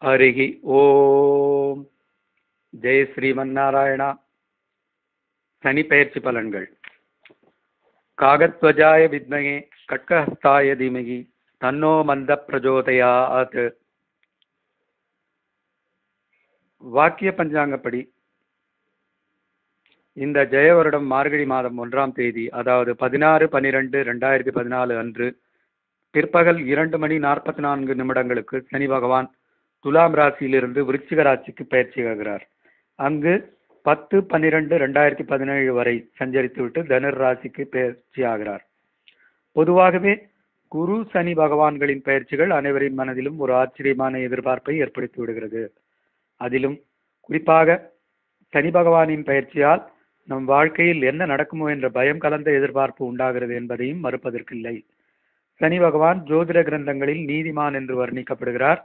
ஹரிஹி ஓம். ஜெய ஸ்ரீமன்னாராயணா. சனி பெயர்ச்சி பலன்கள். காகத்வஜாய வித்மகே கட்கஹஸ்தாய தீமகி தன்னோ மந்த பிரஜோதயாத். வாக்கிய பஞ்சாங்கப்படி இந்த ஜெய வருடம் மார்கழி மாதம் 1ஆம் தேதி, அதாவது 16/12/2014 அன்று பிற்பகல் 2:44 சனி பகவான் துலாம் ராசியிலிருந்து விருச்சிக ராசிக்கு பயிற்சியாகிறார். அங்கு 10/12/2017 வரை சஞ்சரித்துவிட்டு தனுர் ராசிக்கு பயிற்சி ஆகிறார். பொதுவாகவே குரு சனி பகவான்களின் பயிற்சிகள் அனைவரின் மனதிலும் ஒரு ஆச்சரியமான எதிர்பார்ப்பை ஏற்படுத்தி விடுகிறது. அதிலும் குறிப்பாக சனி பகவானின் பயிற்சியால் நம் வாழ்க்கையில் என்ன நடக்குமோ என்ற பயம் கலந்த எதிர்பார்ப்பு உண்டாகிறது என்பதையும் மறுப்பதற்கில்லை. சனி பகவான் ஜோதிட கிரந்தங்களில் நீதிமான் என்று வர்ணிக்கப்படுகிறார்.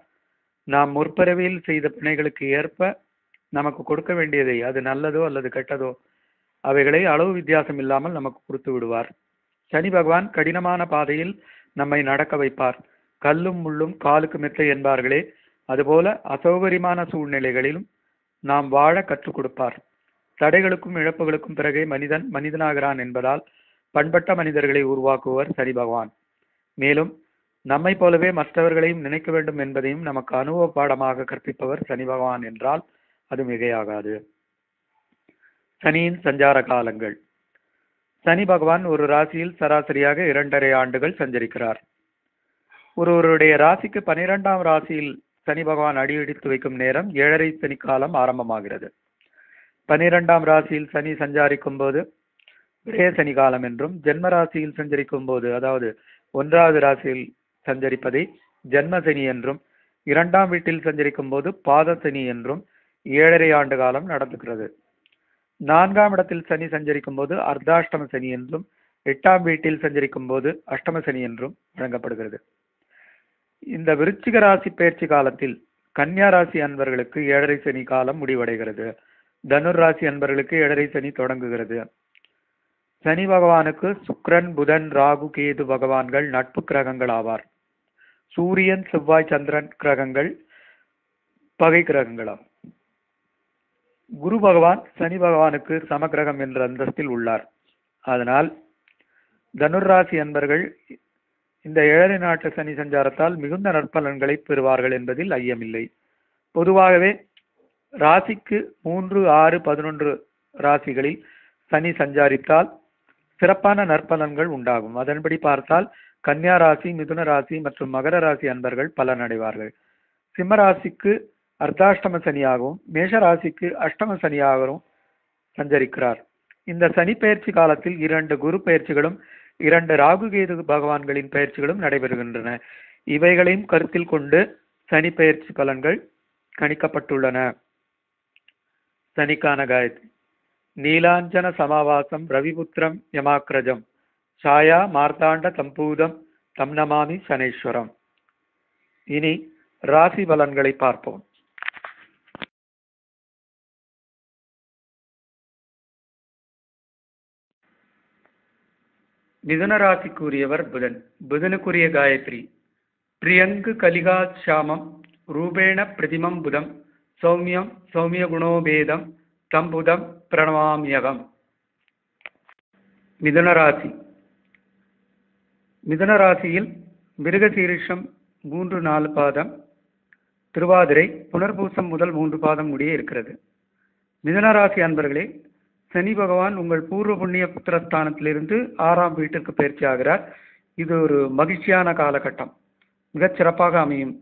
நாம் முற்பிறவியில் செய்த பிணைகளுக்கு ஏற்ப நமக்கு கொடுக்க வேண்டியதை, அது நல்லதோ அல்லது கெட்டதோ, அவைகளை அளவு வித்தியாசம் இல்லாமல் நமக்கு கொடுத்து விடுவார். சனி பகவான் கடினமான பாதையில் நம்மை நடக்க வைப்பார். கல்லும் முள்ளும் காலுக்கு மெத்தை என்பார்களே, அதுபோல அசௌகரியமான சூழ்நிலைகளிலும் நாம் வாழ கற்றுக் கொடுப்பார். தடைகளுக்கும் இழப்புகளுக்கும் பிறகே மனிதன் மனிதனாகிறான் என்பதால் பண்பட்ட மனிதர்களை உருவாக்குவர் சனி பகவான். மேலும் நம்மை போலவே மற்றவர்களையும் நினைக்க வேண்டும் என்பதையும் நமக்கு அனுபவ பாடமாக கற்பிப்பவர் சனி பகவான் என்றால் அது மிகையாகாது. சனியின் சஞ்சார காலங்கள். சனி பகவான் ஒரு ராசியில் சராசரியாக 2.5 ஆண்டுகள் சஞ்சரிக்கிறார். ஒருவருடைய ராசிக்கு 12ஆம் ராசியில் சனி பகவான் அடியெடுத்து வைக்கும் நேரம் 7.5 சனி காலம் ஆரம்பமாகிறது. 12ஆம் ராசியில் சனி சஞ்சாரிக்கும் போது விரய சனி காலம் என்றும், ஜென்ம ராசியில் சஞ்சரிக்கும் போது, அதாவது 1வது ராசியில் சஞ்சரிப்பதை ஜென்ம சனி என்றும், 2ஆம் வீட்டில் சஞ்சரிக்கும் போது பாத சனி என்றும் 7.5 ஆண்டு காலம் நடந்துகிறது. 4ஆம் இடத்தில் சனி சஞ்சரிக்கும் போது அர்த்தாஷ்டம சனி என்றும், 8ஆம் வீட்டில் சஞ்சரிக்கும் போது அஷ்டம சனி என்றும் வழங்கப்படுகிறது. இந்த விருச்சிக ராசி பயிற்சி காலத்தில் கன்னியா ராசி அன்பர்களுக்கு 7.5 சனி காலம் முடிவடைகிறது. தனுர் ராசி அன்பர்களுக்கு 7.5 சனி தொடங்குகிறது. சனி பகவானுக்கு சுக்கிரன், புதன், ராகு, கேது பகவான்கள் நட்பு கிரகங்கள் ஆவார். சூரியன், செவ்வாய், சந்திரன் கிரகங்கள் பகை கிரகங்களாம். குரு பகவான் சனி பகவானுக்கு சமகிரகம் என்ற அந்தஸ்தில் உள்ளார். அதனால் தனுர் ராசி அன்பர்கள் இந்த 7.5 நாட்டு சனி சஞ்சாரத்தால் மிகுந்த நற்பலன்களை பெறுவார்கள் என்பதில் ஐயமில்லை. பொதுவாகவே ராசிக்கு 3, 6, 11 ராசிகளில் சனி சஞ்சாரித்தால் சிறப்பான நற்பலன்கள் உண்டாகும். அதன்படி பார்த்தால் கன்னியா ராசி, மிதுன ராசி மற்றும் மகர ராசி அன்பர்கள் பலனடைவார்கள். சிம்ம ராசிக்கு அர்த்தாஷ்டம சனியாகவும், மேஷ ராசிக்கு அஷ்டம சனியாகவும் சஞ்சரிக்கிறார். இந்த சனி பயிற்சி காலத்தில் 2 குரு பயிற்சிகளும் 2 ராகு கேது பகவான்களின் பயிற்சிகளும் நடைபெறுகின்றன. இவைகளையும் கருத்தில் கொண்டு சனி பயிற்சி பலன்கள் கணிக்கப்பட்டுள்ளன. சனிக்கான காயத்ரி. நீலாஞ்சன சமாவாசம் ரவிபுத்திரம் யமாக்ரஜம் சாயா மார்த்தாண்ட தம்பூதம் தம் நமாமி சனேஸ்வரம். இனி ராசி பலன்களை பார்ப்போம். மிதுன ராசிக்குரியவர் புதன். புதனுக்குரிய காயத்ரி. பிரியங்கு கலிகா சாமம் ரூபேண பிரதிமம் புதம் சௌமியம் சௌமிய குணோபேதம் தம்புதம் பிரணவாமியகம். மிதுன ராசி. மிதுன ராசியில் மிருகசீரிஷம் 3-4 பாதம், திருவாதிரை, புனர்பூசம் முதல் 3 பாதம் முடிய இருக்கிறது. மிதுன ராசி அன்பர்களே, சனி பகவான் உங்கள் பூர்வ புண்ணிய புத்திரஸ்தானத்திலிருந்து 6ஆம் வீட்டிற்கு பயிற்சி ஆகிறார். இது ஒரு மகிழ்ச்சியான காலகட்டம், மிகச் சிறப்பாக அமையும்.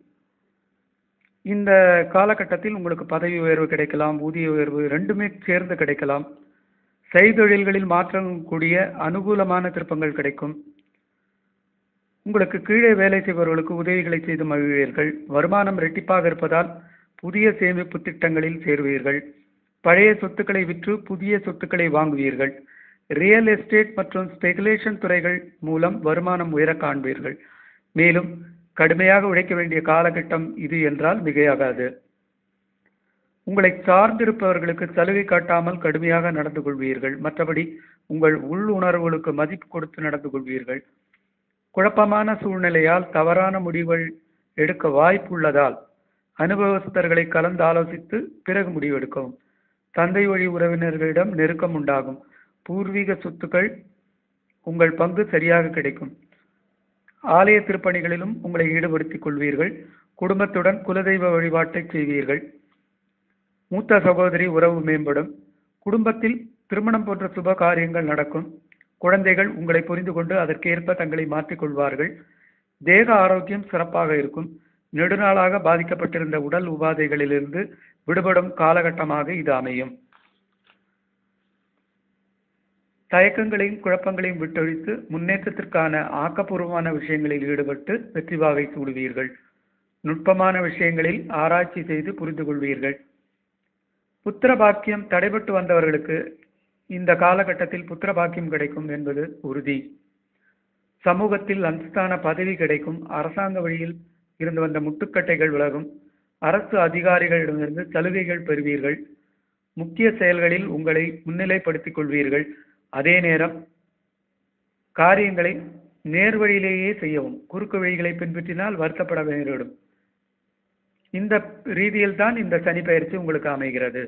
இந்த காலகட்டத்தில் உங்களுக்கு பதவி உயர்வு கிடைக்கலாம், ஊதிய உயர்வு ரெண்டுமே சேர்ந்து கிடைக்கலாம். செய்தொழில்களில் மாற்றம் கூடிய அனுகூலமான திருப்பங்கள் கிடைக்கும். உங்களுக்கு கீழே வேலை செய்பவர்களுக்கு உதவிகளை செய்து மகிழ்வீர்கள். வருமானம் இரட்டிப்பாக இருப்பதால் புதிய சேமிப்பு திட்டங்களில் சேருவீர்கள். பழைய சொத்துக்களை விற்று புதிய சொத்துக்களை வாங்குவீர்கள். ரியல் எஸ்டேட் மற்றும் ஸ்பெகுலேஷன் துறைகள் மூலம் வருமானம் உயர காண்பீர்கள். மேலும் கடுமையாக உழைக்க வேண்டிய காலகட்டம் இது என்றால் மிகையாகாது. உங்களை சார்ந்திருப்பவர்களுக்கு சலுகை காட்டாமல் கடுமையாக நடந்து கொள்வீர்கள். மற்றபடி உங்கள் உள் உணர்வுகளுக்கு மதிப்பு கொடுத்து நடந்து கொள்வீர்கள். குழப்பமான சூழ்நிலையால் தவறான முடிவுகள் எடுக்க வாய்ப்பு உள்ளதால் அனுபவஸ்தர்களை கலந்து ஆலோசித்து பிறகு முடிவெடுக்கவும். தந்தை வழி உறவினர்களிடம் நெருக்கம் உண்டாகும். பூர்வீக சொத்துக்கள் உங்கள் பங்கு சரியாக கிடைக்கும். ஆலய திருப்பணிகளிலும் உங்களை ஈடுபடுத்திக் கொள்வீர்கள். குடும்பத்துடன் குலதெய்வ வழிபாட்டை செய்வீர்கள். மூத்த சகோதரி உறவு மேம்படும். குடும்பத்தில் திருமணம் போன்ற சுப காரியங்கள் நடக்கும். குழந்தைகள் உங்களை புரிந்து கொண்டு அதற்கேற்ப தங்களை மாற்றிக் கொள்வார்கள். தேக ஆரோக்கியம் சிறப்பாக இருக்கும். நெடுநாளாக பாதிக்கப்பட்டிருந்த உடல் உபாதைகளிலிருந்து விடுபடும் காலகட்டமாக இது அமையும். தயக்கங்களையும் குழப்பங்களையும் விட்டொழித்து முன்னேற்றத்திற்கான ஆக்கப்பூர்வமான விஷயங்களில் ஈடுபட்டு வெற்றி வாகை சூடுவீர்கள். நுட்பமான விஷயங்களில் ஆராய்ச்சி செய்து புரிந்து கொள்வீர்கள். புத்திர பாக்கியம் தடைபட்டு வந்தவர்களுக்கு இந்த காலகட்டத்தில் புத்திர பாக்கியம் கிடைக்கும் என்பது உறுதி. சமூகத்தில் அந்தஸ்தான பதவி கிடைக்கும். அரசாங்க வழியில் இருந்து வந்த முட்டுக்கட்டைகள் விலகும். அரசு அதிகாரிகளிடமிருந்து சலுகைகள் பெறுவீர்கள். முக்கிய செயல்களில் உங்களை முன்னிலைப்படுத்திக் கொள்வீர்கள். அதே நேரம் காரியங்களை நேர்வழியிலேயே செய்யவும். குறுக்கு வழிகளை பின்பற்றினால் வருத்தப்பட நேரிடும். இந்த ரீதியில் தான் இந்த சனி பயிற்சி உங்களுக்கு அமைகிறது.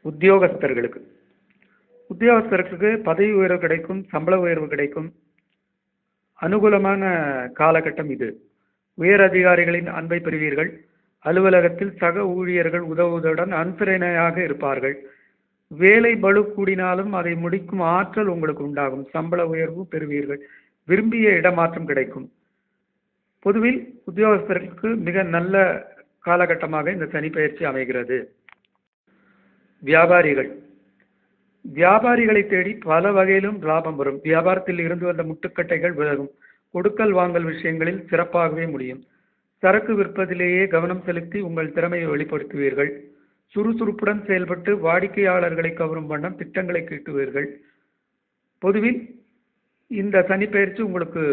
உத்தியோகஸ்தர்களுக்கு பதவி உயர்வு கிடைக்கும். சம்பள உயர்வு கிடைக்கும். அனுகூலமான காலகட்டம் இது. உயர் அதிகாரிகளின் அன்பை பெறுவீர்கள். அலுவலகத்தில் சக ஊழியர்கள் உதவுவதுடன் அனுசரணையாக இருப்பார்கள். வேலை பளு கூடினாலும் அதை முடிக்கும் ஆற்றல் உங்களுக்கு உண்டாகும். சம்பள உயர்வு பெறுவீர்கள். விரும்பிய இடமாற்றம் கிடைக்கும். பொதுவில் உத்தியோகஸ்தர்களுக்கு மிக நல்ல காலகட்டமாக இந்த சனி பயிற்சி அமைகிறது. வியாபாரிகளை தேடி பல வகையிலும் லாபம் வரும். வியாபாரத்தில் இருந்து வந்த முட்டுக்கட்டைகள் விலகும். கொடுக்கல் வாங்கல் விஷயங்களில் சிறப்பாகவே முடியும். சரக்கு விற்பதிலேயே கவனம் செலுத்தி உங்கள் திறமையை வெளிப்படுத்துவீர்கள். சுறுசுறுப்புடன் செயல்பட்டு வாடிக்கையாளர்களை கவரும் வண்ணம் திட்டங்களை தீட்டுவீர்கள். பொதுவில் இந்த சனி பயிற்சி உங்களுக்கு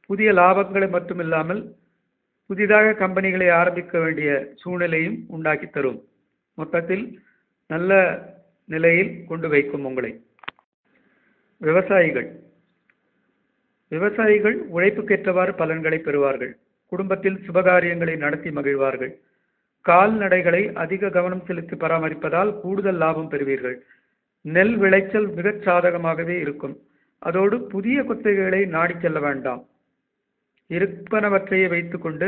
புதிய லாபங்களை மட்டுமில்லாமல் புதிதாக கம்பெனிகளை ஆரம்பிக்க வேண்டிய சூழ்நிலையும் உண்டாக்கி தரும். மொத்தத்தில் நல்ல நிலையில் கொண்டு வைக்கும் உங்களை. விவசாயிகள் உழைப்புக்கேற்றவாறு பலன்களை பெறுவார்கள். குடும்பத்தில் சுபகாரியங்களை நடத்தி மகிழ்வார்கள். கால்நடைகளை அதிக கவனம் செலுத்தி பராமரிப்பதால் கூடுதல் லாபம் பெறுவீர்கள். நெல் விளைச்சல் மிகச் சாதகமாகவே இருக்கும். அதோடு புதிய குத்தகைகளை நாடி செல்ல வேண்டாம். இருப்பனவற்றையே வைத்துக்கொண்டு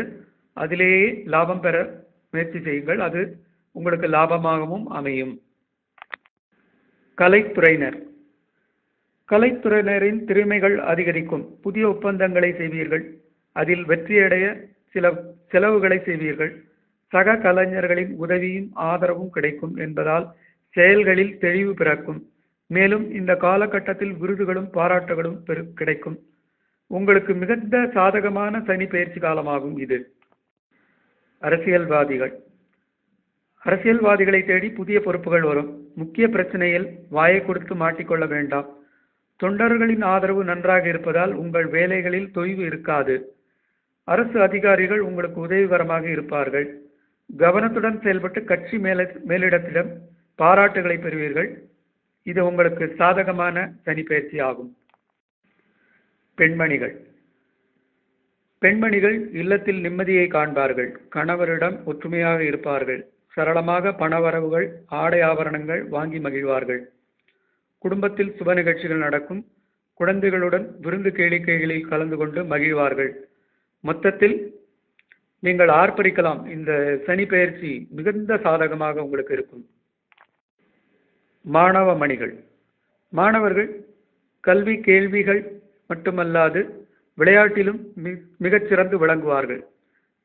அதிலேயே லாபம் பெற முயற்சி செய்யுங்கள். அது உங்களுக்கு லாபமாகவும் அமையும். கலைத்துறையினரின் திறமைகள் அதிகரிக்கும். புதிய ஒப்பந்தங்களை செய்வீர்கள். அதில் வெற்றியடைய சில செலவுகளை செய்வீர்கள். சக கலைஞர்களின் உதவியும் ஆதரவும் கிடைக்கும் என்பதால் செயல்களில் தெளிவு பிறக்கும். மேலும் இந்த காலகட்டத்தில் விருதுகளும் பாராட்டுகளும் கிடைக்கும். உங்களுக்கு மிகுந்த சாதகமான சனி பயிற்சி காலமாகும் இது. அரசியல்வாதிகளை தேடி புதிய பொறுப்புகள் வரும். முக்கிய பிரச்சனையில் வாயை கொடுத்து மாட்டிக்கொள்ள வேண்டாம். தொண்டர்களின் ஆதரவு நன்றாக இருப்பதால் உங்கள் வேலைகளில் தொய்வு இருக்காது. அரசு அதிகாரிகள் உங்களுக்கு உதவிகரமாக இருப்பார்கள். கவனத்துடன் செயல்பட்டு கட்சி மேலிடத்திடம் பாராட்டுகளை பெறுவீர்கள். இது உங்களுக்கு சாதகமான சனி பயிற்சி ஆகும். பெண்மணிகள் இல்லத்தில் நிம்மதியை காண்பார்கள். கணவரிடம் ஒற்றுமையாக இருப்பார்கள். சரளமாக பணவரவுகள், ஆடை ஆபரணங்கள் வாங்கி மகிழ்வார்கள். குடும்பத்தில் சுப நிகழ்ச்சிகள் நடக்கும். குழந்தைகளுடன் விருந்து கேளிக்கைகளில் கலந்து கொண்டு மகிழ்வார்கள். மொத்தத்தில் நீங்கள் ஆர்ப்பரிக்கலாம். இந்த சனி பயிற்சி மிகுந்த சாதகமாக உங்களுக்கு இருக்கும். மாணவர்கள் கல்வி கேள்விகள் மட்டுமல்லாது விளையாட்டிலும் மிகச்சிறந்து விளங்குவார்கள்.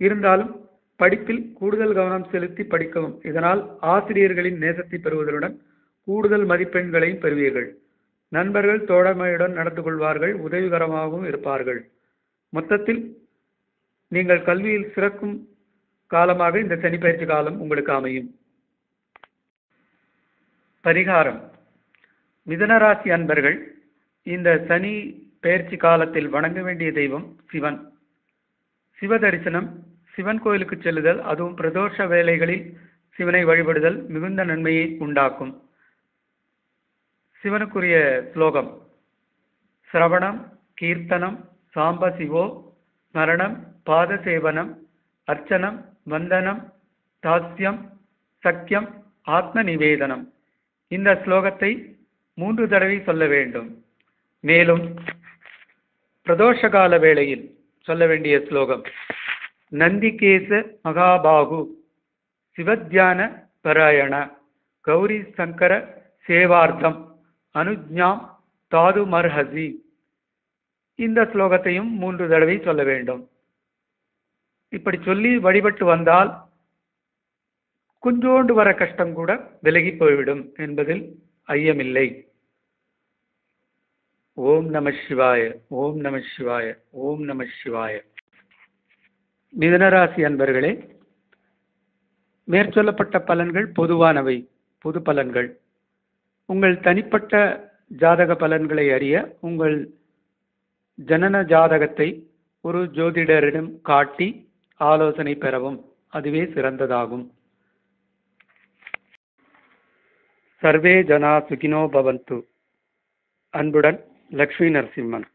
இருந்தாலும் படிப்பில் கூடுதல் கவனம் செலுத்தி படிக்கவும். இதனால் ஆசிரியர்களின் நேசத்தை பெறுவதுடன் கூடுதல் மதிப்பெண்களையும் பெறுவீர்கள். நண்பர்கள் தோழமையுடன் நடந்து கொள்வார்கள். உதவிகரமாகவும் இருப்பார்கள். மொத்தத்தில் நீங்கள் கல்வியில் சிறக்கும் காலமாக இந்த சனி பயிற்சி காலம் உங்களுக்கு அமையும். பரிகாரம். மிதுனராசி அன்பர்கள் இந்த சனி பெயர்ச்சி காலத்தில் வணங்க வேண்டிய தெய்வம் சிவன். சிவ தரிசனம், சிவன் கோயிலுக்கு செல்லுதல், அதுவும் பிரதோஷ வேளைகளில் சிவனை வழிபடுதல் மிகுந்த நன்மையை உண்டாக்கும். சிவனுக்குரிய ஸ்லோகம்: சிரவணம், கீர்த்தனம், சாம்ப சிவோ, ஸ்மரணம், பாத சேவனம், அர்ச்சனம், வந்தனம், தாஸ்யம், சக்கியம், ஆத்ம நிவேதனம். இந்த ஸ்லோகத்தை 3 தடவை சொல்ல வேண்டும். மேலும் பிரதோஷகால வேளையில் சொல்ல வேண்டிய ஸ்லோகம் நந்திகேச மகாபாகு சிவத்யான பராயண கௌரி சங்கர சேவார்த்தம் அனுஜ்ஞாம் தாது மர்ஹசி. இந்த ஸ்லோகத்தையும் 3 தடவை சொல்ல வேண்டும். இப்படி சொல்லி வழிபட்டு வந்தால் கொஞ்சோண்டு வர கஷ்டம் கூட விலகி போய்விடும் என்பதில் ஐயமில்லை. ஓம் நம சிவாய, ஓம் நம சிவாய, ஓம் நம சிவாய. மிதுனராசி அன்பர்களே, மேற்சொல்லப்பட்ட பலன்கள் பொதுவானவை, பொது பலன்கள். உங்கள் தனிப்பட்ட ஜாதக பலன்களை அறிய உங்கள் ஜனன ஜாதகத்தை ஒரு ஜோதிடரிடம் காட்டி ஆலோசனை பெறவும். அதுவே சிறந்ததாகும். சர்வே ஜனா சுகினோ பவந்து. அன்புடன் லக்ஷ்மி நரசிம்மன்.